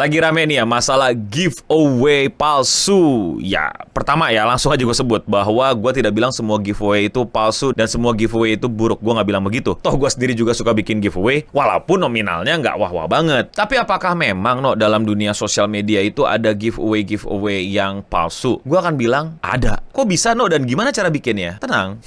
Lagi rame nih ya masalah giveaway palsu. Ya, pertama ya langsung aja gue sebut bahwa gue tidak bilang semua giveaway itu palsu dan semua giveaway itu buruk. Gue nggak bilang begitu. Toh gue sendiri juga suka bikin giveaway, walaupun nominalnya nggak wah-wah banget. Tapi apakah memang dalam dunia sosial media itu ada giveaway yang palsu? Gue akan bilang ada. Kok bisa dan gimana cara bikinnya? Tenang.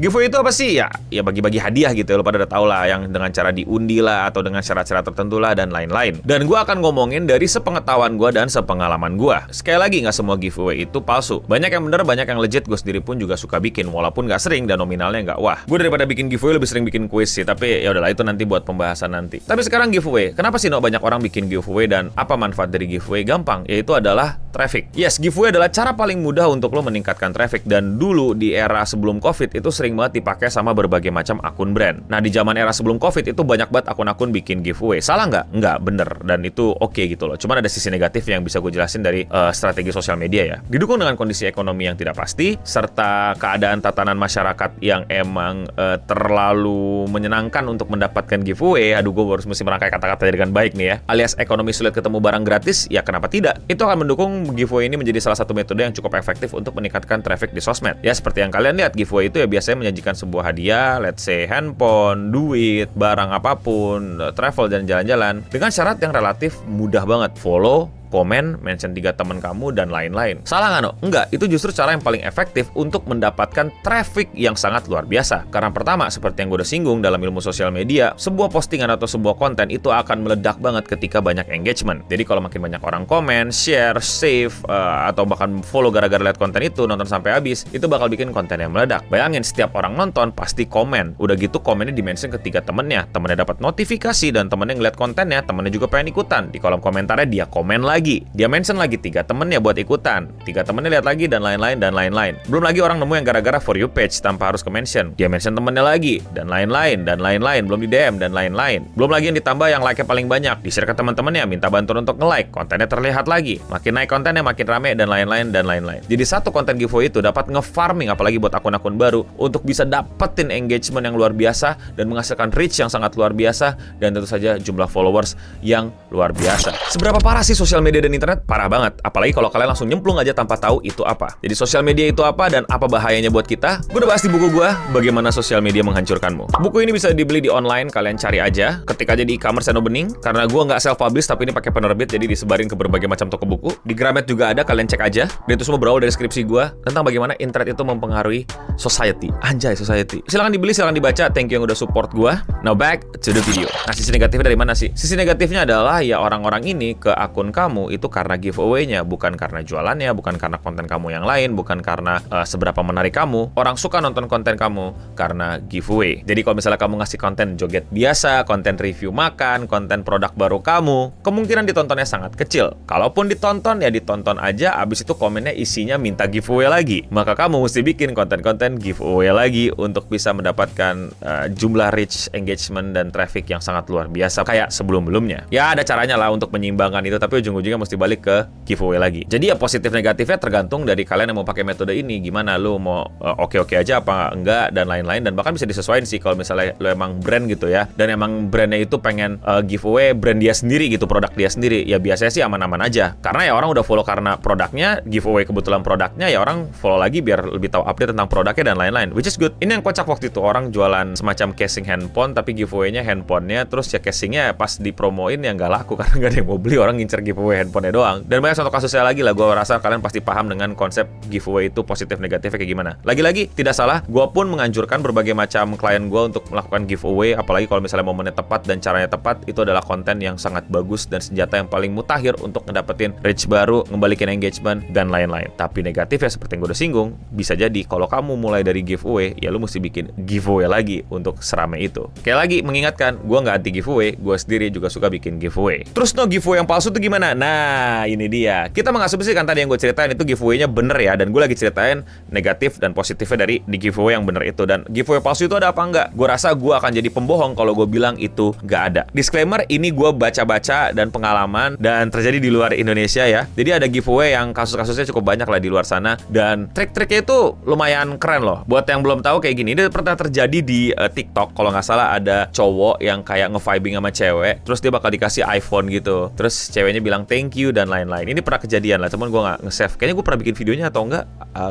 Giveaway itu apa sih? Ya bagi-bagi hadiah gitu. Lo pada udah tau lah, yang dengan cara diundi lah, atau dengan syarat-syarat tertentu lah, dan lain-lain. Dan gue akan ngomongin dari sepengetahuan gue dan sepengalaman gue. Sekali lagi, nggak semua giveaway itu palsu. Banyak yang bener, banyak yang legit. Gue sendiri pun juga suka bikin, walaupun nggak sering dan nominalnya nggak wah. Gue daripada bikin giveaway lebih sering bikin kuis sih. Tapi ya udahlah, itu nanti buat pembahasan nanti. Tapi sekarang giveaway. Kenapa sih banyak orang bikin giveaway dan apa manfaat dari giveaway? Gampang, yaitu adalah traffic. Yes, giveaway adalah cara paling mudah untuk lo meningkatkan traffic. Dan dulu di era sebelum COVID itu sering banget dipakai sama berbagai macam akun brand. Nah, di zaman era sebelum COVID itu banyak banget akun-akun bikin giveaway. Salah nggak? Nggak, bener. Dan itu oke gitu loh. Cuman ada sisi negatif yang bisa gue jelasin dari strategi sosial media ya. Didukung dengan kondisi ekonomi yang tidak pasti, serta keadaan tatanan masyarakat yang emang terlalu menyenangkan untuk mendapatkan giveaway. Aduh, gue harus mesti merangkai kata-kata dengan baik nih ya. Alias ekonomi sulit ketemu barang gratis, ya kenapa tidak? Itu akan mendukung giveaway ini menjadi salah satu metode yang cukup efektif untuk meningkatkan traffic di sosmed. Ya, seperti yang kalian lihat, giveaway itu ya biasanya menjanjikan sebuah hadiah, let's say handphone, duit, barang apapun, travel dan jalan-jalan dengan syarat yang relatif mudah banget. Follow, komen, mention 3 teman kamu, dan lain-lain. Salah nggak, Enggak, itu justru cara yang paling efektif untuk mendapatkan traffic yang sangat luar biasa. Karena pertama, seperti yang gue udah singgung dalam ilmu sosial media, sebuah postingan atau sebuah konten itu akan meledak banget ketika banyak engagement. Jadi kalau makin banyak orang komen, share, save, atau bahkan follow gara-gara lihat konten itu, nonton sampai habis, itu bakal bikin konten yang meledak. Bayangin, setiap orang nonton pasti komen. Udah gitu komennya di-mention ke 3 temennya. Temennya dapat notifikasi dan temennya ngeliat kontennya, temennya juga pengen ikutan. Di kolom komentarnya dia komen lagi. Dia mention lagi 3 temennya buat ikutan, 3 temennya lihat lagi, dan lain-lain dan lain-lain. Belum lagi orang nemu yang gara-gara for you page tanpa harus ke mention. Dia mention temennya lagi, dan lain-lain dan lain-lain. Belum di DM dan lain-lain. Belum lagi yang ditambah yang like-nya paling banyak, di-share ke teman-temannya, minta bantuan untuk nge-like, kontennya terlihat lagi. Makin naik kontennya makin rame dan lain-lain dan lain-lain. Jadi satu konten giveaway itu dapat nge-farming, apalagi buat akun-akun baru, untuk bisa dapetin engagement yang luar biasa dan menghasilkan reach yang sangat luar biasa, dan tentu saja jumlah followers yang luar biasa. Seberapa parah sih sosial media dan internet? Parah banget. Apalagi kalau kalian langsung nyemplung aja tanpa tahu itu apa. Jadi sosial media itu apa dan apa bahayanya buat kita? Gue udah bahas di buku gue, Bagaimana Sosial Media Menghancurkanmu. Buku ini bisa dibeli di online, kalian cari aja. Ketik aja di e-commerce and opening. Karena gue nggak self-publish, tapi ini pakai penerbit, jadi disebarin ke berbagai macam toko buku. Di Gramet juga ada, kalian cek aja. Dan itu semua berawal dari skripsi gue tentang bagaimana internet itu mempengaruhi society. Anjay, society. Silahkan dibeli, silahkan dibaca. Thank you yang udah support gue. Now back to the video. Nah, sisi negatifnya dari mana sih? Sisi negatifnya adalah ya orang-orang ini ke akun kamu itu karena giveaway-nya, bukan karena jualannya, bukan karena konten kamu yang lain, bukan karena seberapa menarik kamu. Orang suka nonton konten kamu karena giveaway. Jadi kalau misalnya kamu ngasih konten joget biasa, konten review makan, konten produk baru kamu, kemungkinan ditontonnya sangat kecil. Kalaupun ditonton, ya ditonton aja, abis itu komennya isinya minta giveaway lagi. Maka kamu mesti bikin konten-konten giveaway lagi untuk bisa mendapatkan jumlah reach, engagement, dan traffic yang sangat luar biasa kayak sebelum-belumnya. Ya ada caranya lah untuk menyeimbangkan itu, tapi ujung-ujungnya mesti balik ke giveaway lagi. Jadi ya positif negatifnya tergantung dari kalian yang mau pakai metode ini. Gimana lu mau oke-oke aja apa enggak dan lain-lain, dan bahkan bisa disesuaikan sih kalau misalnya lu emang brand gitu ya, dan emang brandnya itu pengen giveaway brand dia sendiri gitu, produk dia sendiri, ya biasanya sih aman-aman aja. Karena ya orang udah follow karena produknya, giveaway kebetulan produknya, ya orang follow lagi biar lebih tahu update tentang produknya dan lain-lain, which is good. Ini yang kocak waktu itu, orang jualan semacam casing handphone tapi giveaway-nya handphonenya, terus ya casingnya pas dipromoin ya nggak laku karena nggak ada yang mau beli, orang ngincer giveaway handphonenya doang. Dan banyak contoh kasusnya lagi lah. Gue rasa kalian pasti paham dengan konsep giveaway itu positif negatifnya kayak gimana. Lagi-lagi tidak salah, gue pun menganjurkan berbagai macam klien gue untuk melakukan giveaway, apalagi kalau misalnya momennya tepat dan caranya tepat. Itu adalah konten yang sangat bagus dan senjata yang paling mutakhir untuk ngedapetin reach baru, ngebalikin engagement dan lain-lain. Tapi negatifnya seperti yang gue udah singgung, bisa jadi kalau kamu mulai dari giveaway, ya lu mesti bikin giveaway lagi untuk serame itu. Oke? Sekali lagi mengingatkan, gue nggak anti giveaway, gue sendiri juga suka bikin giveaway. Terus giveaway yang palsu tuh gimana? Nah, ini dia. Kita mengasumsikan tadi yang gue ceritain itu giveaway-nya bener ya, dan gue lagi ceritain negatif dan positifnya dari di giveaway yang bener itu. Dan giveaway palsu itu ada apa enggak? Gue rasa gue akan jadi pembohong kalau gue bilang itu nggak ada. Disclaimer, ini gue baca-baca dan pengalaman dan terjadi di luar Indonesia ya. Jadi ada giveaway yang kasus-kasusnya cukup banyak lah di luar sana, dan trik-triknya itu lumayan keren loh. Buat yang belum tahu kayak gini, ini pernah terjadi di TikTok kalau nggak salah. Ada cowok yang kayak nge-vibing sama cewek, terus dia bakal dikasih iPhone gitu, terus ceweknya bilang thank you dan lain-lain. Ini pernah kejadian lah, cuman gue nggak nge-save. Kayaknya gue pernah bikin videonya atau enggak,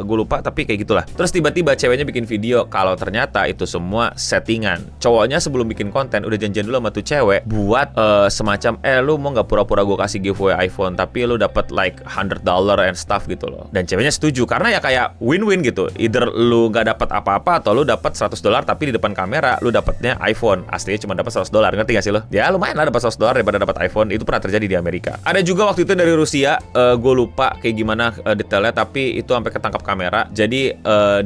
gue lupa, tapi kayak gitulah. Terus tiba-tiba ceweknya bikin video kalau ternyata itu semua settingan. Cowoknya sebelum bikin konten udah janjian dulu sama tuh cewek buat semacam lu mau nggak pura-pura gue kasih giveaway iPhone tapi lu dapat like $100 and stuff gitu loh. Dan ceweknya setuju karena ya kayak win-win gitu. Either lu nggak dapat apa-apa atau lu dapat $100 tapi di depan kamera lu dapatnya iPhone. Aslinya cuma dapat $100, ngerti gak sih lo? Ya lumayan lah dapat $100 daripada dapat iPhone. Itu pernah terjadi di Amerika. Ada juga waktu itu dari Rusia, gue lupa kayak gimana detailnya, tapi itu sampai ketangkap kamera. Jadi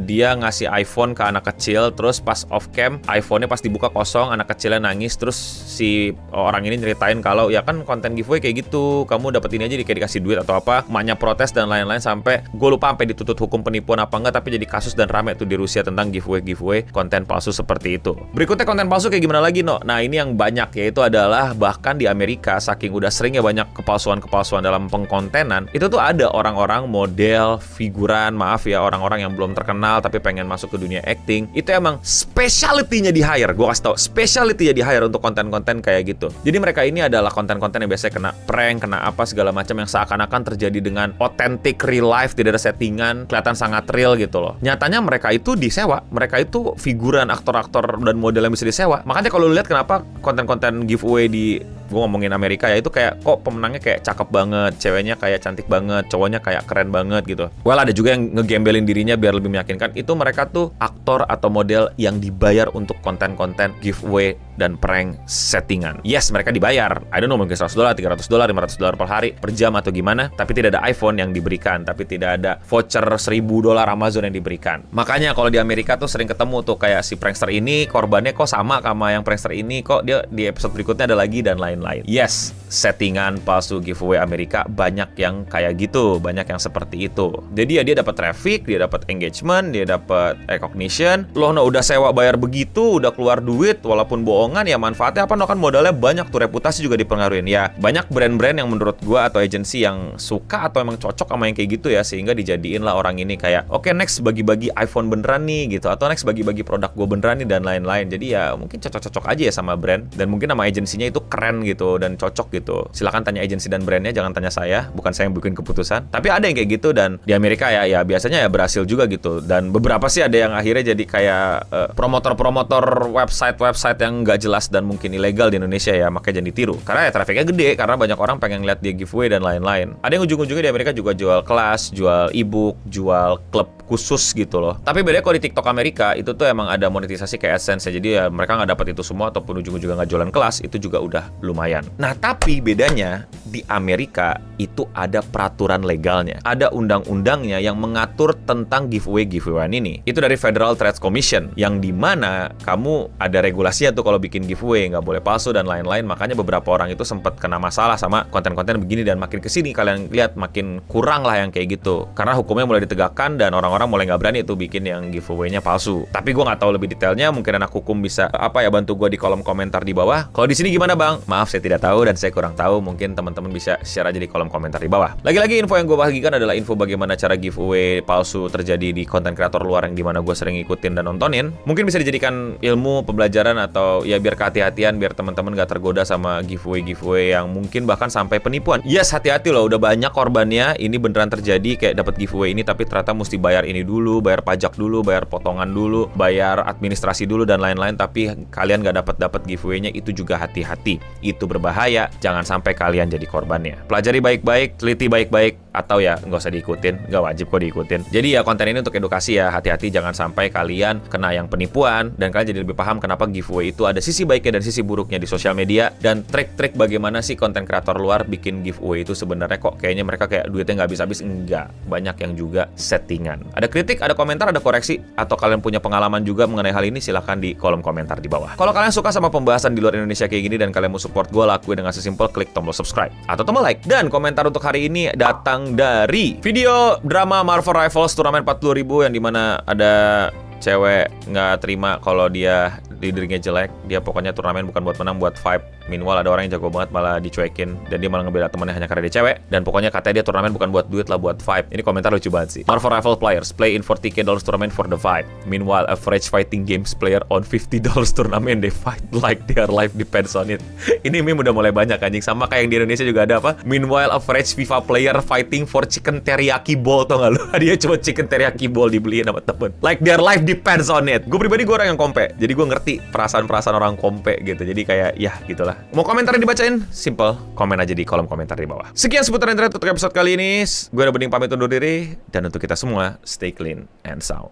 dia ngasih iPhone ke anak kecil, terus pas off cam iPhone-nya pas dibuka kosong, anak kecilnya nangis, terus si orang ini nyeritain kalau ya kan konten giveaway kayak gitu, kamu dapat ini aja kayak dikasih duit atau apa. Emaknya protes dan lain-lain, sampai gue lupa sampai dituntut hukum penipuan apa enggak, tapi jadi kasus dan rame tuh di Rusia tentang giveaway konten palsu seperti itu. Berikutnya konten palsu kayak gimana lagi, No? Nah, ini yang banyak, yaitu adalah bahkan di Amerika saking udah seringnya banyak kepalsuan-kepalsuan dalam pengkontenan, itu tuh ada orang-orang model, figuran, maaf ya, orang-orang yang belum terkenal tapi pengen masuk ke dunia acting. Itu emang specialty-nya di hire. Gue kasih tau, specialty-nya di hire untuk konten-konten kayak gitu. Jadi mereka ini adalah konten-konten yang biasanya kena prank, kena apa segala macam yang seakan-akan terjadi dengan authentic real life, tidak ada settingan, kelihatan sangat real gitu loh. Nyatanya mereka itu disewa, mereka itu figuran, aktor-aktor dan model yang bisa disewa. Makanya kalau lu lihat kenapa konten-konten giveaway di, gue ngomongin Amerika ya, itu kayak kok pemenangnya kayak cakep banget, ceweknya kayak cantik banget, cowoknya kayak keren banget gitu. Well, ada juga yang ngegembelin dirinya biar lebih meyakinkan. Itu mereka tuh aktor atau model yang dibayar untuk konten-konten giveaway dan prank settingan. Yes, mereka dibayar. I don't know, mungkin $100, $300, $500 per hari, per jam atau gimana. Tapi tidak ada iPhone yang diberikan, tapi tidak ada voucher $1.000 Amazon yang diberikan. Makanya kalau di Amerika tuh sering ketemu tuh kayak si prankster ini, korbannya kok sama yang prankster ini, kok dia di episode berikutnya ada lagi dan lain-lain. Yes, settingan palsu giveaway Amerika banyak yang kayak gitu, banyak yang seperti itu. Jadi ya dia dapat traffic, dia dapat engagement, dia dapat recognition. Loh, no, udah sewa bayar begitu, udah keluar duit, walaupun bohongan, ya manfaatnya apa? No, kan modalnya banyak tuh, reputasi juga dipengaruhin. Ya banyak brand-brand yang menurut gua atau agensi yang suka atau emang cocok sama yang kayak gitu ya, sehingga dijadiin lah orang ini kayak oke, next bagi-bagi iPhone beneran nih gitu, atau next bagi-bagi produk gua beneran nih dan lain-lain. Jadi ya mungkin cocok-cocok aja ya sama brand, dan mungkin sama agensinya itu keren gitu dan cocok gitu. Silakan tanya agensi dan brandnya, jangan tanya saya, bukan saya yang bikin keputusan. Tapi ada yang kayak gitu, dan di Amerika ya biasanya ya berhasil juga gitu. Dan beberapa sih ada yang akhirnya jadi kayak promotor-promotor website yang nggak jelas dan mungkin ilegal di Indonesia ya, makanya jangan ditiru. Karena ya trafficnya gede, karena banyak orang pengen lihat dia giveaway dan lain-lain. Ada yang ujung-ujungnya di Amerika juga jual kelas, jual ebook, jual klub khusus gitu loh. Tapi bedanya kalau di TikTok Amerika itu tuh emang ada monetisasi kayak AdSense ya. Jadi ya mereka nggak dapat itu semua, ataupun ujung-ujungnya nggak jualan kelas, itu juga udah lumayan. Nah, tapi bedanya di Amerika itu ada peraturan legalnya, ada undang-undangnya yang mengatur tentang giveaway-giveawayan ini. Itu dari Federal Trade Commission, yang dimana kamu ada regulasinya tuh kalau bikin giveaway, nggak boleh palsu dan lain-lain. Makanya beberapa orang itu sempat kena masalah sama konten-konten begini, dan makin kesini kalian lihat makin kurang lah yang kayak gitu, karena hukumnya mulai ditegakkan dan orang-orang mulai nggak berani tuh bikin yang giveaway-nya palsu. Tapi gue nggak tahu lebih detailnya, mungkin anak hukum bisa bantu gue di kolom komentar di bawah. Kalau di sini gimana bang? Maaf, saya tidak tahu dan saya kurang tahu. Mungkin teman-teman bisa share aja di kolom komentar di bawah. Lagi-lagi info yang gue bagikan adalah info bagaimana cara giveaway palsu terjadi di konten kreator luar yang dimana gue sering ikutin dan nontonin. Mungkin bisa dijadikan ilmu, pembelajaran, atau ya biar kehati-hatian, biar teman-teman gak tergoda sama giveaway yang mungkin bahkan sampai penipuan. Yes, hati-hati loh, udah banyak korbannya. Ini beneran terjadi, kayak dapat giveaway ini tapi ternyata mesti bayar ini dulu, bayar pajak dulu, bayar potongan dulu, bayar administrasi dulu dan lain-lain, tapi kalian gak dapat giveaway-nya. Itu juga hati-hati, itu berbahaya, jangan sampai kalian jadi korbannya. Pelajari baik-baik, teliti baik-baik, atau ya nggak usah diikutin, nggak wajib kok diikutin. Jadi ya konten ini untuk edukasi ya, hati-hati jangan sampai kalian kena yang penipuan dan kalian jadi lebih paham kenapa giveaway itu ada sisi baiknya dan sisi buruknya di sosial media, dan trik-trik bagaimana sih konten kreator luar bikin giveaway itu sebenarnya kok kayaknya mereka kayak duitnya nggak habis-habis. Enggak, banyak yang juga settingan. Ada kritik, ada komentar, ada koreksi, atau kalian punya pengalaman juga mengenai hal ini, silahkan di kolom komentar di bawah. Kalau kalian suka sama pembahasan di luar Indonesia kayak gini dan kalian mau support gue, lakuin dengan sesimpel klik tombol subscribe atau tombol like. Dan komentar untuk hari ini datang dari video drama Marvel Rivals turnamen 40.000 yang dimana ada cewek nggak terima kalau dia dirinya jelek. Dia pokoknya turnamen bukan buat menang, buat vibe. Meanwhile ada orang yang jago banget malah dicuekin dan dia malah ngebela temannya hanya karena dia cewek. Dan pokoknya katanya dia turnamen bukan buat duit lah, buat vibe. Ini komentar lucu banget sih. Marvel Rivals players play in $40K tournament for the vibe. Meanwhile average fighting games player on $50 tournament they fight like their life depends on it. Ini meme udah mulai banyak anjing. Sama kayak yang di Indonesia juga ada apa? Meanwhile average FIFA player fighting for chicken teriyaki ball, tau gak lu? Dia cuma chicken teriyaki ball dibeliin sama temen. Like their life depends on it. Gue pribadi gue orang yang kompe, jadi gue ngerti perasaan-perasaan orang kompe gitu. Jadi kayak ya gitulah. Mau komentar yang dibacain? Simple, komen aja di kolom komentar di bawah. Sekian seputar internet untuk episode kali ini. Gue udah Bening pamit undur diri. Dan untuk kita semua, stay clean and sound.